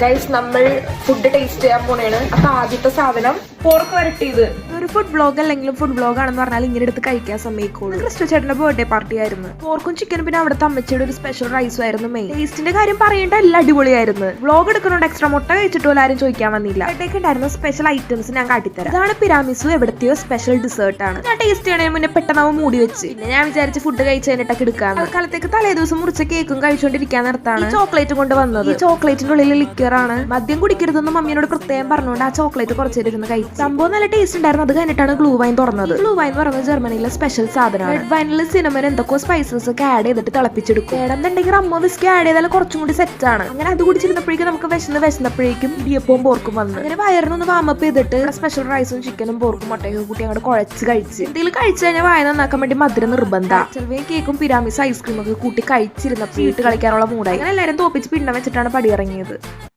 Guys നമ്മൾ food taste ചെയ്യാൻ പോണേണ്. അപ്പൊ ആദ്യത്തെ സാധനം പോർക്ക് വരട്ടിയത്. ഒരു ഫുഡ് ബ്ലോഗ് അല്ലെങ്കിലും ഫുഡ് ബ്ലോഗ് ആണെന്ന് പറഞ്ഞാൽ ഇങ്ങനെ എടുത്ത് കഴിക്കാൻ സമ്മതിക്കുള്ളൂ. ക്രിസ്റ്റോ ചേട്ടന്റെ ബർത്ത്ഡേ പാർട്ടി ആയിരുന്നു. പോർക്കും ചിക്കനും പിന്നെ അവിടുത്തെ അമ്മച്ചിയുടെ ഒരു സ്പെഷ്യൽ റൈസും ആയിരുന്നു മെയിൻ. ടേസ്റ്റിന്റെ കാര്യം പറയേണ്ട എല്ലാം അടിപൊളിയായിരുന്നു. വ്ലോഗ് എടുക്കുന്നോണ്ട് എക്സ്ട്രാ മുട്ട കഴിച്ചിട്ട് പോലും ആരും ചോദിക്കാൻ വന്നില്ല. ഇവിടേക്ക് ഉണ്ടായിരുന്ന സ്പെഷ്യൽ ഐറ്റംസ് ഞാൻ കാട്ടിത്തരാം. ഇതാണ് പിരാമിസു, എവിടത്തെയോ സ്പെഷ്യൽ ഡിസേർട്ട് ആണ്. ഞാൻ ടേസ്റ്റ് ചെയ്യണതിന് മുന്നേ പെട്ടെന്ന് മൂടി വെച്ച് പിന്നെ ഞാൻ വിചാരിച്ച് ഫുഡ് കഴിച്ച് കഴിഞ്ഞിട്ടൊക്കെ എടുക്കാന്ന്. കാലത്തേക്ക് തലേ ദിവസം മുറിച്ച കേക്കും കഴിച്ചുകൊണ്ടിരിക്കാൻ നേരത്താണ് ചോക്ലേറ്റ് കൊണ്ട് വന്നത്. ഈ ചോക്ലേറ്റിന്റെ ഉള്ളിൽ ലിക്കറാണ്. മദ്യം കുടിക്കരുതെന്ന് മമ്മിയോട് പ്രത്യേകം പറഞ്ഞുകൊണ്ട് ആ ചോക്ലേറ്റ് കുറച്ചേരിരുന്ന് കഴിച്ചു. സംഭവം നല്ല ടേസ്റ്റ് ഉണ്ടായിരുന്നു. അത് കഴിഞ്ഞിട്ടാണ് ഗ്ലൂ വൈൻ തുറന്നത്. ഗ്ലൂ വൈൻ എന്ന് പറയുന്നത് ജർമ്മനിയിലെ സ്പെഷ്യൽ സാധനമാണ്. റെഡ് വൈനിൽ സിനമൻ എന്തൊക്കെ സ്പൈസസ് ഒക്കെ ആഡ് ചെയ്തിട്ട് തിളപ്പിച്ചെടുക്കും. വേണമെന്നുണ്ടെങ്കിൽ റമ്മോ വിസ്കി ആഡ് ചെയ്താൽ കുറച്ചും കൂടി സെറ്റ് ആണ്. അങ്ങനെ അത് കുടിച്ചിരുന്നപ്പോഴേക്കും നമുക്ക് വിശന്നപ്പോഴേക്കും ഇടിയപ്പവും പോർക്കും വന്നു. അങ്ങനെ വയറിനൊന്ന് വാമപ്പ് ചെയ്തിട്ട് സ്പെഷ്യൽ റൈസും ചിക്കനും പോർക്കും മുട്ടയൊക്കെ കൂട്ടി അങ്ങോട്ട് കുഴച്ച് കഴിച്ച്. എന്തെങ്കിലും കഴിച്ചു കഴിഞ്ഞാൽ വായ നന്നാക്കാൻ വേണ്ടി മധുരം നിർബന്ധം. ചിലവേ കേക്കും പിരാമിസ് ഐസ്ക്രീം ഒക്കെ കൂട്ടി കഴിച്ചിരുന്നപ്പോൾ വീട്ട് കളിക്കാനുള്ള മൂടായി. അങ്ങനെ എല്ലാവരും തോപ്പിച്ച് പിണ്ണം വെച്ചിട്ടാണ് പടിയിറങ്ങിയത്.